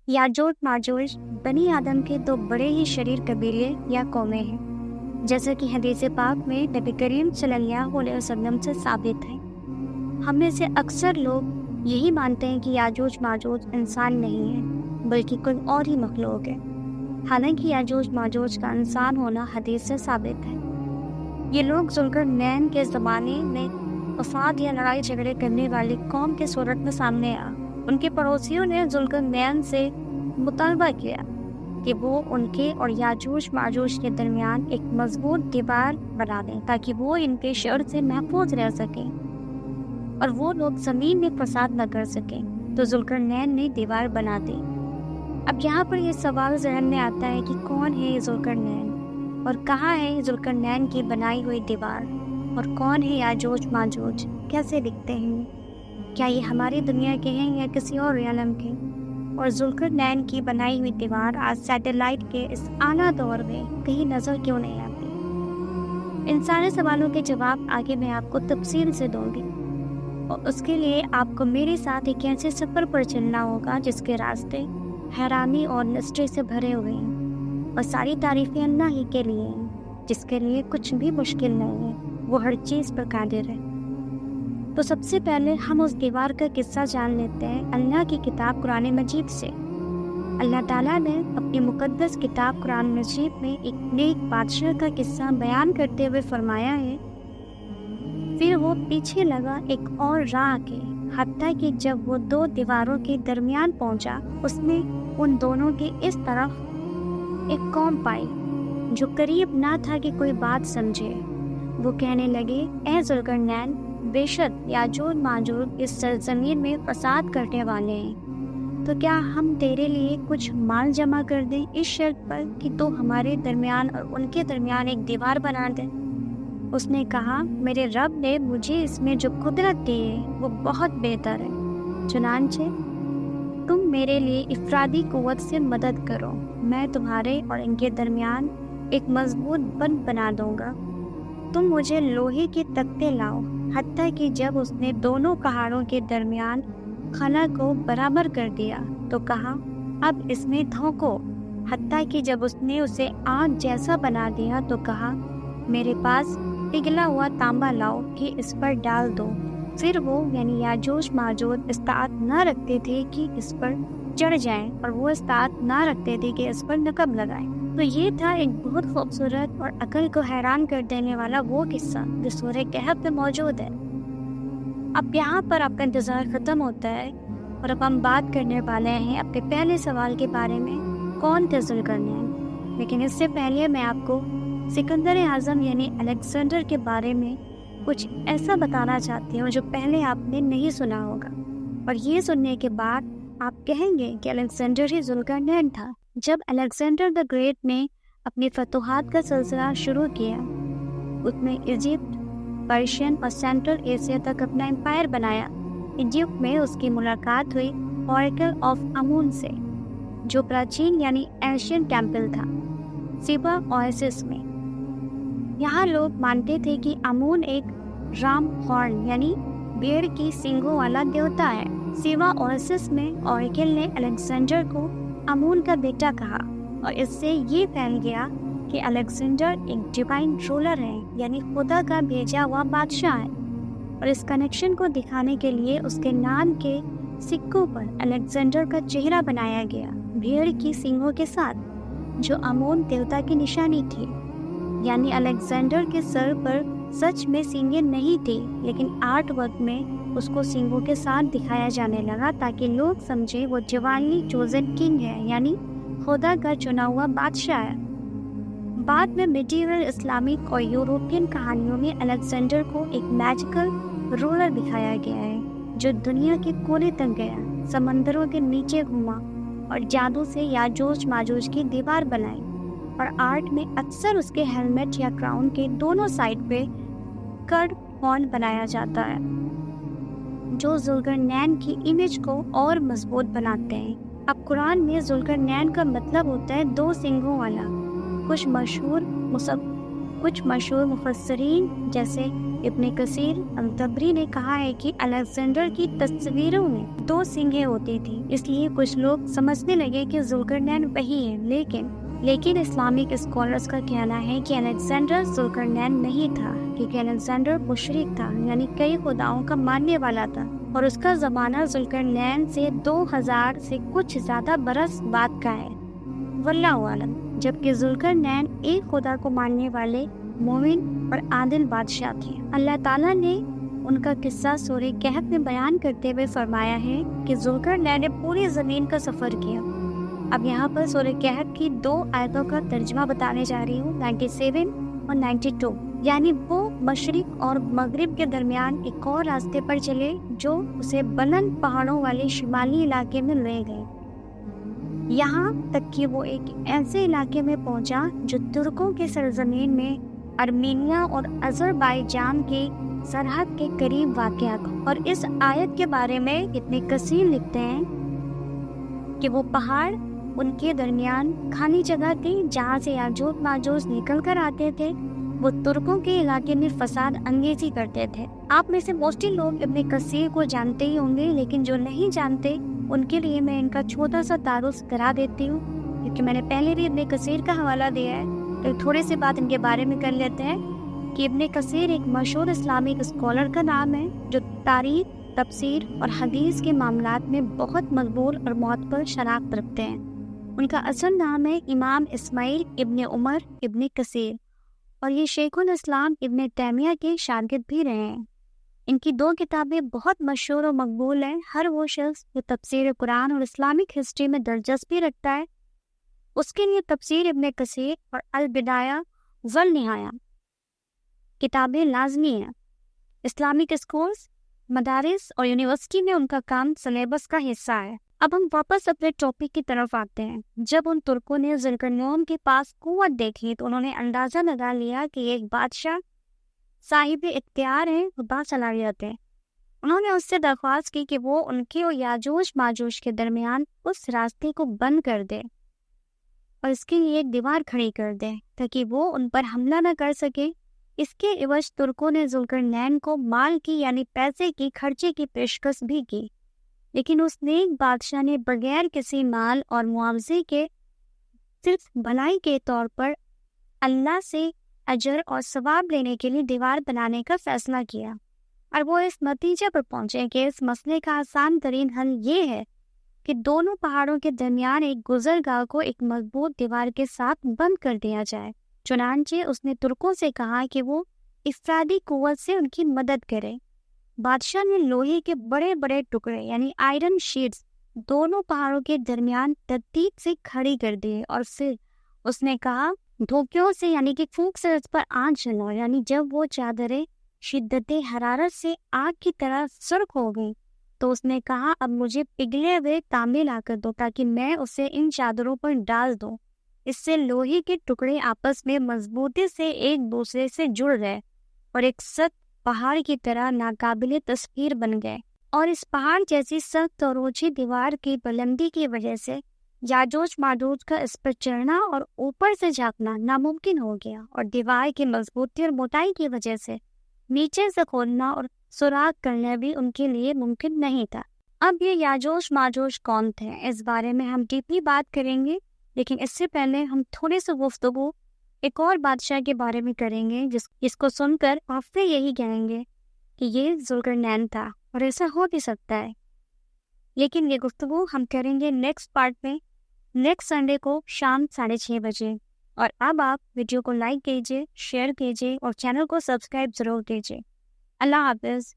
याजूज माजूज बनी आदम के दो बड़े ही शरीर कबीले या कौमें हैं, जैसा कि हदीस पाक में नबी करीम सल्लल्लाहु अलैहि वसल्लम से साबित है। हम में से अक्सर लोग यही मानते हैं कि याजूज माजूज इंसान नहीं है बल्कि कोई और ही मखलूक है, हालांकि याजूज माजूज का इंसान होना हदीस से साबित है। ये लोग ज़ुल्करनैन के ज़माने में फसाद या लड़ाई झगड़े करने वाली कौम के सूरत में सामने आ उनके पड़ोसियों ने ज़ुल्करनैन से मुतालबा किया कि वो उनके और याजूज माजूज के दरमियान एक मजबूत दीवार बना दें ताकि वो इनके शर से महफूज रह सकें और वो लोग ज़मीन में फसाद न कर सकें। तो ज़ुल्करनैन ने दीवार बना दी। अब यहाँ पर ये सवाल ज़हन में आता है कि कौन है ये ज़ुल्करनैन और कहाँ है ज़ुल्करनैन की बनाई हुई दीवार, और कौन है याजूज माजूज, कैसे दिखते हैं, क्या ये हमारी दुनिया के हैं या किसी और आलम के, और ज़ुल्करनैन की बनाई हुई दीवार आज सैटेलाइट के इस आला दौर में कहीं नज़र क्यों नहीं आती। इन सारे सवालों के जवाब आगे मैं आपको तफसील से दूंगी, और उसके लिए आपको मेरे साथ एक ऐसे सफ़र पर चलना होगा जिसके रास्ते हैरानी और मिस्ट्री से भरे हुए हैं, और सारी तारीफ़ें अल्लाह ही के लिए हैं जिसके लिए कुछ भी मुश्किल नहीं है, वो हर चीज़ पर कादिर है। तो सबसे पहले हम उस दीवार का किस्सा जान लेते हैं अल्लाह की किताब कुरान मजीद से। अल्लाह ताला ने अपनी मुकद्दस किताब कुरान मजीद में एक नेक बादशाह का किस्सा बयान करते हुए फरमाया है, फिर वो पीछे लगा एक और राह के, हत्ता कि जब वो दो दीवारों के दरमियान पहुंचा, उसने उन दोनों के इस तरफ एक कौम पाई जो करीब ना था कि कोई बात समझे। वो कहने लगे, ए ज़ुल्करनैन, बेशक याजूज माजूज इस सरजमीन में फसाद करने वाले हैं, तो क्या हम तेरे लिए कुछ माल जमा कर दें इस शर्त पर कि तू हमारे दरमियान और उनके दरमियान एक दीवार बना दे। उसने कहा, मेरे रब ने मुझे इसमें जो कुदरत दी है वो बहुत बेहतर है, चुनांचे तुम मेरे लिए इफरादी कुव्वत से मदद करो, मैं तुम्हारे और इनके दरमियान एक मजबूत बंध बना दूंगा। तुम मुझे लोहे के तख्ते लाओ। हत्ता कि जब उसने दोनों पहाड़ों के दरमियान खला को बराबर कर दिया तो कहा, अब इसमें धोको। हत्ता कि जब उसने उसे आग जैसा बना दिया तो कहा, मेरे पास पिघला हुआ तांबा लाओ कि इस पर डाल दो। फिर वो यानी याजूज माजूज इस्तात न रखते थे कि इस पर चढ़ जाएं, और वो इस्तात न रखते थे कि इस पर नकब लगाएं। तो ये था एक बहुत खूबसूरत और अकल को हैरान कर देने वाला वो किस्सा जो सूरह कहफ में मौजूद है। अब यहाँ पर आपका इंतज़ार ख़त्म होता है और अब हम बात करने वाले हैं अपने पहले सवाल के बारे में, कौन थे ज़ुल्करनैन। लेकिन इससे पहले मैं आपको सिकंदर आज़म यानी अलेक्जेंडर के बारे में कुछ ऐसा बताना चाहती हूँ जो पहले आपने नहीं सुना होगा, और ये सुनने के बाद आप कहेंगे कि अलेक्जेंडर ही ज़ुल्करनैन था। जब अलेक्जेंडर द ग्रेट ने अपनी फतूहात का सिलसिला शुरू किया, उसमें इजिप्ट, पर्शियन और सेंट्रल एशिया तक अपना एम्पायर बनाया। इजिप्ट में उसकी मुलाकात हुई ऑरेकल ऑफ अमून से, जो प्राचीन यानी एशियन टेम्पल था सिबा ओएसिस में। यहाँ लोग मानते थे कि अमून एक राम हॉर्न यानी भेड़ की सींगों वाला देवता है। सिबा ओएसिस में ऑरेकल ने अलेक्जेंडर को अमून का बेटा कहा, और इससे ये फैल गया कि अलेक्जेंडर एक डिवाइन रूलर है यानी खुदा का भेजा हुआ बादशाह है। और इस कनेक्शन को दिखाने के लिए उसके नाम के सिक्कों पर अलेक्जेंडर का चेहरा बनाया गया भेड़ की सींगों के साथ, जो अमून देवता की निशानी थी। यानी अलेक्जेंडर के सर पर सच में सींगें नहीं थी, लेकिन आर्ट वर्क में उसको सींगों के साथ दिखाया जाने लगा ताकि लोग समझे वो डिवाइनली चोजन किंग है यानी खुदा का चुना हुआ बादशाह है। बाद में मिडीवल इस्लामिक और यूरोपियन कहानियों में अलेक्जेंडर को एक मैजिकल रूलर दिखाया गया है जो दुनिया के कोने तक गया, समंदरों के नीचे घूमा और जादू से याजूज माजूज की दीवार बनाई। और आर्ट में अक्सर उसके हेलमेट या क्राउन के दोनों साइड पे कर्ड हॉर्न बनाया जाता है, जो ज़ुल्करनैन की इमेज को और मजबूत बनाते हैं। अब कुरान में ज़ुल्करनैन का मतलब होता है दो सींगों वाला। कुछ मशहूर मुफस्सिरीन जैसे ابن کثیر الطبری نے کہا ہے کہ الیگزینڈر کی تصویروں میں 2 سینگیں ہوتی تھی، اس لیے کچھ لوگ سمجھنے لگے کہ ذوالقرنین وہی ہے، لیکن اسلامک اسکالرز کا کہنا ہے کہ الیگزینڈر ذوالقرنین نہیں تھا، کیونکہ الیگزینڈر مشرک تھا، یعنی کئی خداؤں کا ماننے والا تھا، اور اس کا زمانہ ذوالقرنین سے 2000 سے کچھ زیادہ برس بعد کا ہے، واللہ عالم۔ جبکہ ذوالقرنین ایک خدا کو ماننے والے مومن اور عادل بادشاہ تھے۔ اللہ تعالیٰ نے ان کا قصہ سورہ کہف میں بیان کرتے ہوئے فرمایا ہے کہ ذوالقرنین نے پوری زمین کا سفر کیا۔ اب یہاں پر سورہ کہف کی 2 آیتوں کا ترجمہ بتانے جا رہی ہوں، 97 اور 92۔ یعنی وہ مشرق اور مغرب کے درمیان ایک اور راستے پر چلے جو اسے بلند پہاڑوں والے شمالی علاقے میں لے گئے، یہاں تک کہ وہ ایک ایسے علاقے میں پہنچا جو ترکوں کے سرزمین میں ارمینیا اور آذربائیجان کی سرحد کے قریب واقع تھا۔ اور اس آیت کے بارے میں ابن کثیر لکھتے ہیں کہ وہ پہاڑ ان کے درمیان کھلی جگہ تھی جہاں سے یاجوج ماجوج نکل کر آتے تھے، وہ ترکوں کے علاقے میں فساد انگیزی کرتے تھے۔ آپ میں سے موسٹلی لوگ ابن کثیر کو جانتے ہی ہوں گے، لیکن جو نہیں جانتے ان کے لیے میں ان کا چھوٹا سا تعارف کرا دیتی ہوں، کیونکہ میں نے پہلے بھی ابن کثیر کا حوالہ دیا ہے، تو تھوڑے سے بات ان کے بارے میں کر لیتے ہیں کہ ابن کثیر ایک مشہور اسلامک اسکالر کا نام ہے جو تاریخ، تفسیر اور حدیث کے معاملات میں بہت مقبول اور معتبر شناخت رکھتے ہیں۔ ان کا اصل نام ہے امام اسماعیل ابن عمر ابن کثیر، اور یہ شیخ الاسلام ابن تیمیہ کے شاگرد بھی رہے ہیں۔ ان کی 2 کتابیں بہت مشہور اور مقبول ہیں۔ ہر وہ شخص جو تفسیر قرآن اور اسلامک ہسٹری میں دلچسپی رکھتا ہے اس کے لیے تفسیر ابن کثیر اور البدایہ والنہایہ کتابیں لازمی ہیں۔ اسلامک اسکولز، مدارس اور یونیورسٹی میں ان کا کام سلیبس کا حصہ ہے۔ اب ہم واپس اپنے ٹاپک کی طرف آتے ہیں۔ جب ان ترکوں نے ذوالقرنین کے پاس قوت دیکھی تو انہوں نے اندازہ لگا لیا کہ ایک بادشاہ صاحب اختیار ہے، باصلاحیت ہے۔ انہوں نے اس سے درخواست کی کہ وہ ان کے اور یاجوج ماجوج کے درمیان اس راستے کو بند کر دے اور اس کے لیے ایک دیوار کھڑی کر دے تاکہ وہ ان پر حملہ نہ کر سکے۔ اس کے عوض ترکوں نے ذوالقرنین کو مال کی یعنی پیسے کی خرچے کی پیشکش بھی کی، لیکن اس نیک بادشاہ نے بغیر کسی مال اور معاوضے کے صرف بھلائی کے طور پر اللہ سے اجر اور ثواب لینے کے لیے دیوار بنانے کا فیصلہ کیا، اور وہ اس نتیجے پر پہنچے کہ اس مسئلے کا آسان ترین حل یہ ہے کہ دونوں پہاڑوں کے درمیان ایک گزرگاہ کو ایک مضبوط دیوار کے ساتھ بند کر دیا جائے۔ چنانچہ اس نے ترکوں سے کہا کہ وہ افرادی قوت سے ان کی مدد کرے۔ بادشاہ نے لوہے کے بڑے بڑے ٹکڑے یعنی آئرن شیٹس دونوں پہاڑوں کے درمیان ترتیب سے کھڑی کر دیے، اور پھر اس نے کہا دھوکیوں سے یعنی کہ پھونک سے اس پر آگ جلاؤ۔ یعنی جب وہ چادریں شدت حرارت سے آگ کی طرح سرخ ہو گئی تو اس نے کہا اب مجھے پگھلے ہوئے تانبے لا کر دو تاکہ میں اسے ان چادروں پر ڈال دوں۔ اس سے لوہے کے ٹکڑے آپس میں مضبوطی سے ایک دوسرے سے جڑ گئے اور ایک سخت پہاڑ کی طرح ناقابل تصویر بن گئے، اور اس پہاڑ جیسی سخت اور اونچی دیوار کی بلندی کی وجہ سے یاجوج ماجوج کا اس پر چڑھنا اور اوپر سے جھانکنا ناممکن ہو گیا، اور دیوار کی مضبوطی اور موٹائی کی وجہ سے نیچے سے کھودنا اور سوراخ کرنا بھی ان کے لیے ممکن نہیں تھا۔ اب یہ یاجوج ماجوج کون تھے اس بارے میں ہم ڈیپلی بات کریں گے، لیکن اس سے پہلے ہم تھوڑی سی گفتگو ایک اور بادشاہ کے بارے میں کریں گے جس کو سن کر آپ سے یہی کہیں گے کہ یہ ذوالقرنین تھا، اور ایسا ہو بھی سکتا ہے، لیکن یہ گفتگو ہم کریں گے نیکسٹ پارٹ میں، نیکسٹ سنڈے کو شام 6:30 بجے۔ اور اب آپ ویڈیو کو لائک کیجیے، شیئر کیجیے اور چینل کو سبسکرائب ضرور کیجیے۔ اللہ حافظ۔